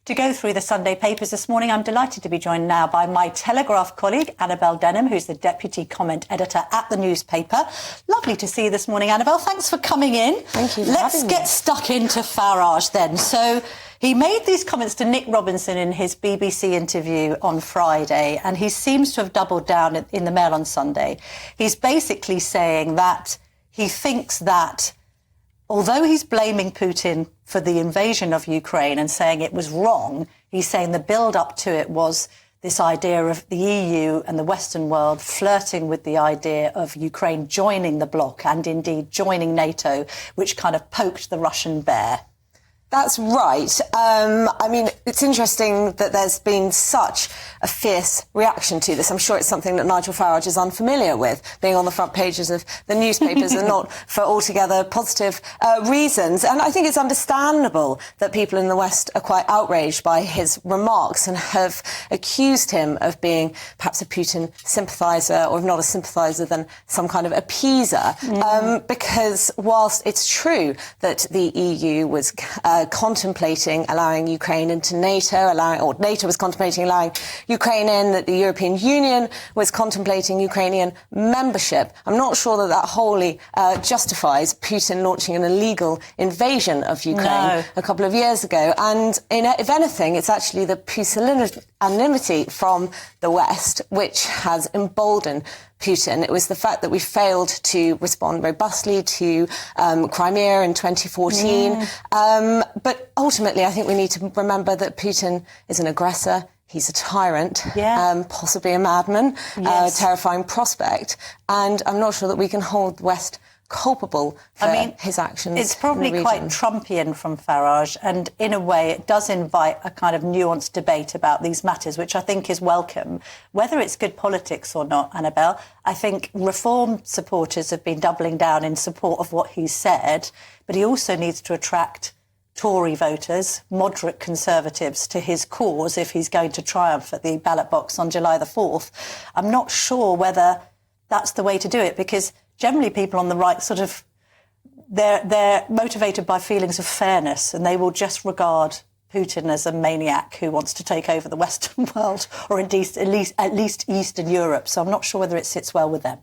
To go through the Sunday papers this morning, I'm delighted to be joined now by my Telegraph colleague, Annabel Denham, who's the deputy comment editor at the newspaper. Lovely to see you this morning, Annabel. Thanks for coming in. Thank you for Let's having get me. stuck into Farage then. So he made these comments to Nick Robinson in his BBC interview on Friday, and he seems to have doubled down in the Mail on Sunday. He's basically saying that he thinks that although he's blaming Putin for the invasion of Ukraine and saying it was wrong, he's saying the build-up to it was this idea of the EU and the Western world flirting with the idea of Ukraine joining the bloc and indeed joining NATO, which kind of poked the Russian bear. That's right. I mean, it's interesting that there's been such a fierce reaction to this. I'm sure it's something that Nigel Farage is unfamiliar with, being on the front pages of the newspapers and not for altogether positive reasons. And I think it's understandable that people in the West are quite outraged by his remarks and have accused him of being perhaps a Putin sympathiser, or if not a sympathiser, then some kind of appeaser. Because whilst it's true that the EU was contemplating allowing Ukraine into NATO, or NATO was contemplating allowing Ukraine in, that the European Union was contemplating Ukrainian membership, I'm not sure that that wholly justifies Putin launching an illegal invasion of Ukraine a couple of years ago. And if anything, it's actually the pusillanimity from the West which has emboldened Putin. It was the fact that we failed to respond robustly to Crimea in 2014. But ultimately, I think we need to remember that Putin is an aggressor. He's a tyrant, possibly a madman, terrifying prospect. And I'm not sure that we can hold the West culpable for his actions. It's probably quite Trumpian from Farage, and in a way it does invite a kind of nuanced debate about these matters, which I think is welcome. Whether it's good politics or not, Annabel, I think Reform supporters have been doubling down in support of what he's said, but he also needs to attract Tory voters, moderate Conservatives, to his cause if he's going to triumph at the ballot box on July the 4th. I'm not sure whether that's the way to do it, because generally people on the right sort of, they're motivated by feelings of fairness, and they will just regard Putin as a maniac who wants to take over the Western world, or at least Eastern Europe. So I'm not sure whether it sits well with them.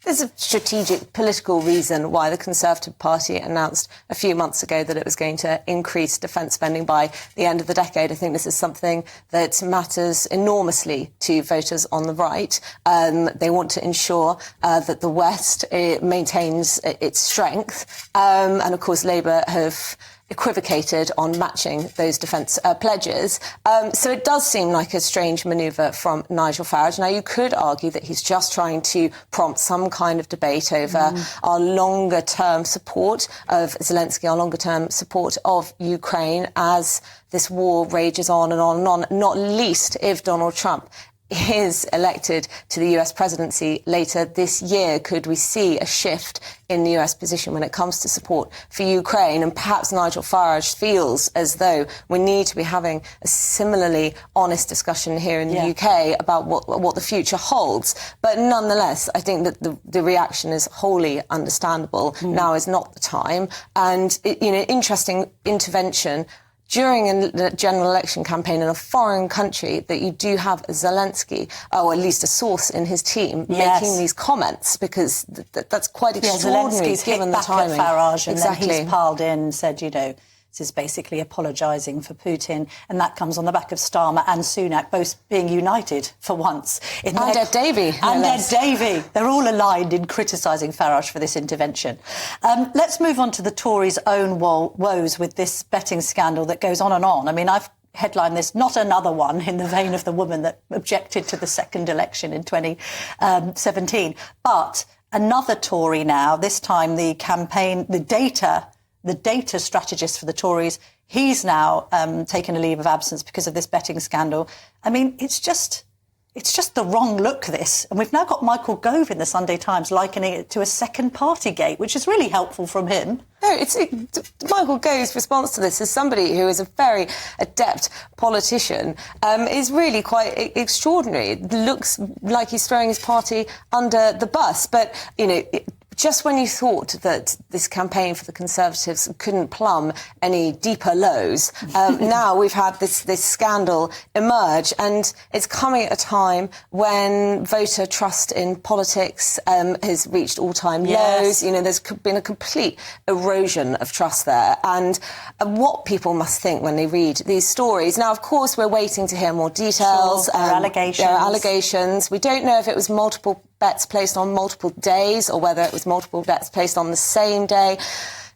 There's a strategic political reason why the Conservative Party announced a few months ago that it was going to increase defence spending by the end of the decade. I think this is something that matters enormously to voters on the right. They want to ensure that the West maintains its strength. And, of course, Labour have equivocated on matching those defence pledges. So it does seem like a strange manoeuvre from Nigel Farage. Now, you could argue that he's just trying to prompt some kind of debate over our longer-term support of Zelensky, our longer-term support of Ukraine as this war rages on and on and on, not least if Donald Trump is elected to the US presidency later this year. Could we see a shift in the US position when it comes to support for Ukraine? And perhaps Nigel Farage feels as though we need to be having a similarly honest discussion here in the UK about what the future holds. But nonetheless, I think that the reaction is wholly understandable. Now is not the time. And, interesting intervention during a general election campaign in a foreign country, that you do have Zelensky, or at least a source in his team, making these comments, because that's quite extraordinary given the timing. At Farage, and then he's piled in and said, this is basically apologising for Putin, and that comes on the back of Starmer and Sunak both being united for once. And Ed Davey. And Ed Davey. They're all aligned in criticising Farage for this intervention. Let's move on to the Tories' own woes with this betting scandal that goes on and on. I mean, I've headlined this, not another one in the vein of the woman that objected to the second election in 2017, but another Tory now, this time the data strategist for the Tories, he's now taken a leave of absence because of this betting scandal. I mean, it's just the wrong look, this. And we've now got Michael Gove in the Sunday Times likening it to a second Partygate, which is really helpful from him. No, Michael Gove's response to this, as somebody who is a very adept politician, is really quite extraordinary. It looks like he's throwing his party under the bus. But, just when you thought that this campaign for the Conservatives couldn't plumb any deeper lows, now we've had this scandal emerge, and it's coming at a time when voter trust in politics has reached all-time lows. You know, there's been a complete erosion of trust there, and what people must think when they read these stories. Now, of course, we're waiting to hear more details. There are allegations. There are allegations. We don't know if it was multiple bets placed on multiple days or whether it was multiple bets placed on the same day,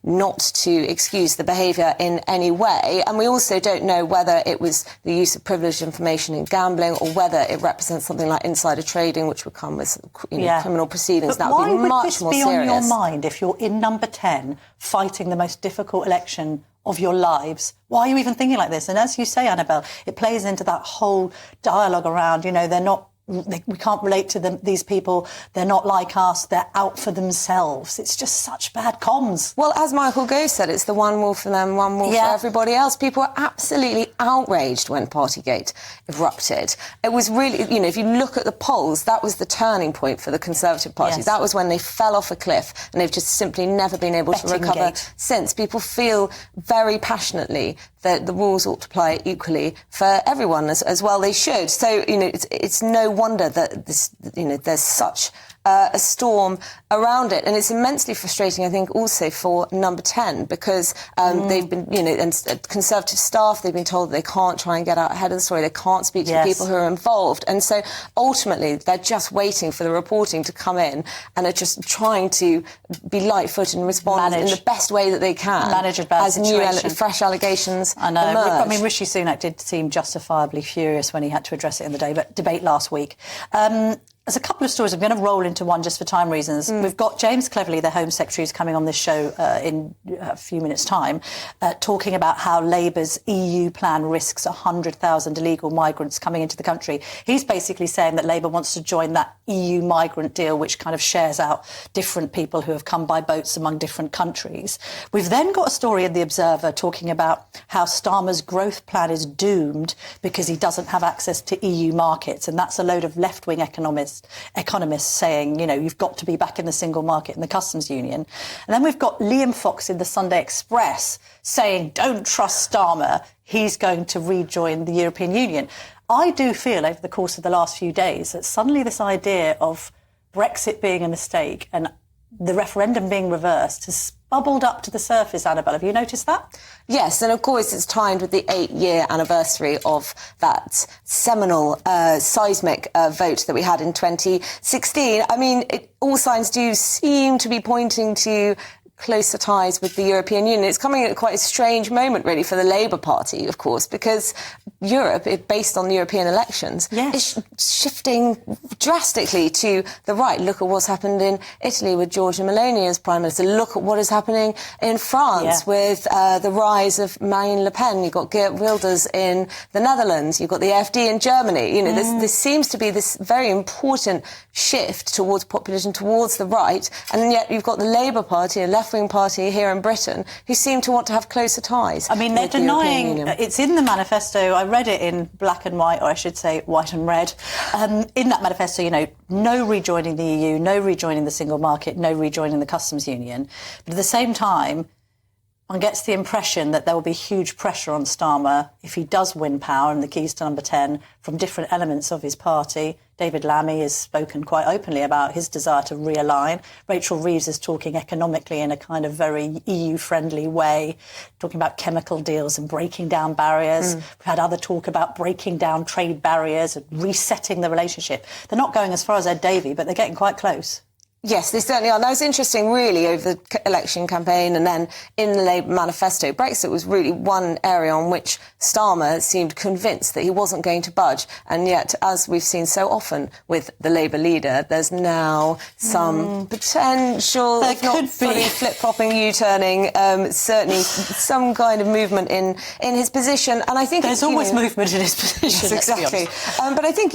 not to excuse the behaviour in any way. And we also don't know whether it was the use of privileged information in gambling or whether it represents something like insider trading, which would come with criminal proceedings. But that would be much more why would this be serious. on your mind if you're in number 10 fighting the most difficult election of your lives? Why are you even thinking like this? And as you say, Annabel, it plays into that whole dialogue around, they're not... we can't relate to them, these people. They're not like us. They're out for themselves. It's just such bad comms. Well, as Michael Gove said, it's the one wolf for them, one wolf for everybody else. People were absolutely outraged when Partygate erupted. It was really, if you look at the polls, that was the turning point for the Conservative Party. That was when they fell off a cliff, and they've just simply never been able to recover since. People feel very passionately that the rules ought to apply equally for everyone, as well they should. So, it's no wonder that there's such a storm around it. And it's immensely frustrating, I think, also for number 10, because they've been, and Conservative staff, they've been told that they can't try and get out ahead of the story, they can't speak to the people who are involved. And so ultimately they're just waiting for the reporting to come in and are just trying to be light-footed and respond in the best way that they can. Manage a bad situation. New fresh allegations I know. emerge. I mean, Rishi Sunak did seem justifiably furious when he had to address it in the debate last week. There's a couple of stories. I'm going to roll into one just for time reasons. We've got James Cleverly, the Home Secretary, who's coming on this show in a few minutes' time, talking about how Labour's EU plan risks 100,000 illegal migrants coming into the country. He's basically saying that Labour wants to join that EU migrant deal, which kind of shares out different people who have come by boats among different countries. We've then got a story in The Observer talking about how Starmer's growth plan is doomed because he doesn't have access to EU markets, and that's a load of left-wing economists saying, you've got to be back in the single market and the customs union. And then we've got Liam Fox in the Sunday Express saying, don't trust Starmer, he's going to rejoin the European Union. I do feel over the course of the last few days that suddenly this idea of Brexit being a mistake and the referendum being reversed has bubbled up to the surface, Annabel. Have you noticed that? Yes, and of course it's timed with the 8-year anniversary of that seminal seismic vote that we had in 2016. I mean, all signs do seem to be pointing to closer ties with the European Union. It's coming at quite a strange moment, really, for the Labour Party, of course, because Europe, based on the European elections, is shifting drastically to the right. Look at what's happened in Italy with Giorgia Meloni as Prime Minister. Look at what is happening in France with the rise of Marine Le Pen. You've got Geert Wilders in the Netherlands. You've got the AfD in Germany. This seems to be this very important shift towards populism, towards the right, and yet you've got the Labour Party, a left-wing party here in Britain, who seem to want to have closer ties. I mean, they're denying... It's in the manifesto. I read it in black and white, or I should say white and red. In that manifesto, no rejoining the EU, no rejoining the single market, no rejoining the customs union. But at the same time, one gets the impression that there will be huge pressure on Starmer if he does win power and the keys to number 10 from different elements of his party. David Lammy has spoken quite openly about his desire to realign. Rachel Reeves is talking economically in a kind of very EU-friendly way, talking about chemical deals and breaking down barriers. We've had other talk about breaking down trade barriers and resetting the relationship. They're not going as far as Ed Davey, but they're getting quite close. Yes, they certainly are. That was interesting, really, over the election campaign and then in the Labour manifesto. Brexit was really one area on which Starmer seemed convinced that he wasn't going to budge. And yet, as we've seen so often with the Labour leader, there's now some potential, if not fully flip-flopping, U-turning, certainly some kind of movement in his position. And I think there's always movement in his position. Yes, exactly. But I think,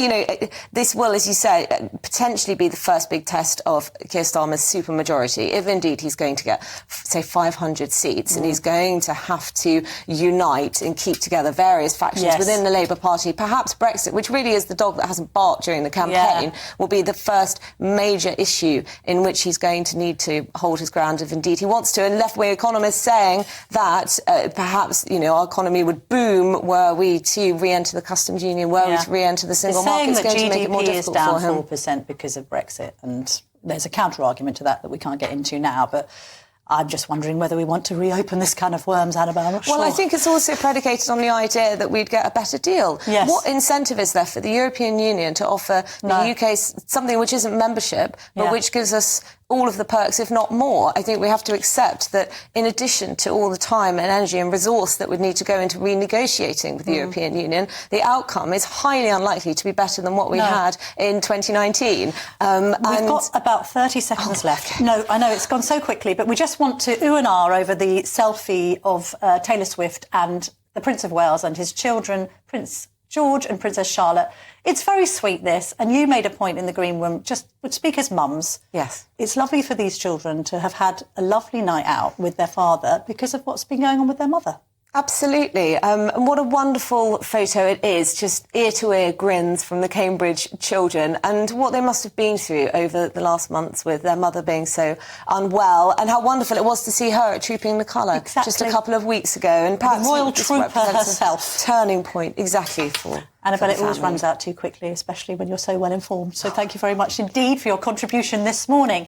this will, as you say, potentially be the first big test of Keir Starmer's supermajority, if indeed he's going to get, say, 500 seats, and he's going to have to unite and keep together various factions within the Labour Party, perhaps Brexit, which really is the dog that hasn't barked during the campaign, will be the first major issue in which he's going to need to hold his ground if indeed he wants to. And left-wing economists saying that perhaps, our economy would boom were we to re-enter the customs union, were we to re-enter the single market. It's going to make it more difficult for him. GDP is down 4% because of Brexit, and there's a counter-argument to that we can't get into now, but I'm just wondering whether we want to reopen this kind of worms, Annabel. I'm not sure. Well, I think it's also predicated on the idea that we'd get a better deal. Yes. What incentive is there for the European Union to offer the UK something which isn't membership, but which gives us all of the perks, if not more? I think we have to accept that in addition to all the time and energy and resource that would need to go into renegotiating with the European Union, the outcome is highly unlikely to be better than what we had in 2019. We've got about 30 seconds left. No, I know, it's gone so quickly, but we just want to ooh and ah over the selfie of Taylor Swift and the Prince of Wales and his children, Prince George and Princess Charlotte. It's very sweet, this, and you made a point in the Green Room, just would speak as mums. Yes. It's lovely for these children to have had a lovely night out with their father because of what's been going on with their mother. Absolutely. And what a wonderful photo it is, just ear-to-ear grins from the Cambridge children, and what they must have been through over the last months with their mother being so unwell, and how wonderful it was to see her at Trooping the Colour just a couple of weeks ago. And perhaps the royal trooper herself. Turning point, exactly, for Annabel, it always runs out too quickly, especially when you're so well informed. So thank you very much indeed for your contribution this morning.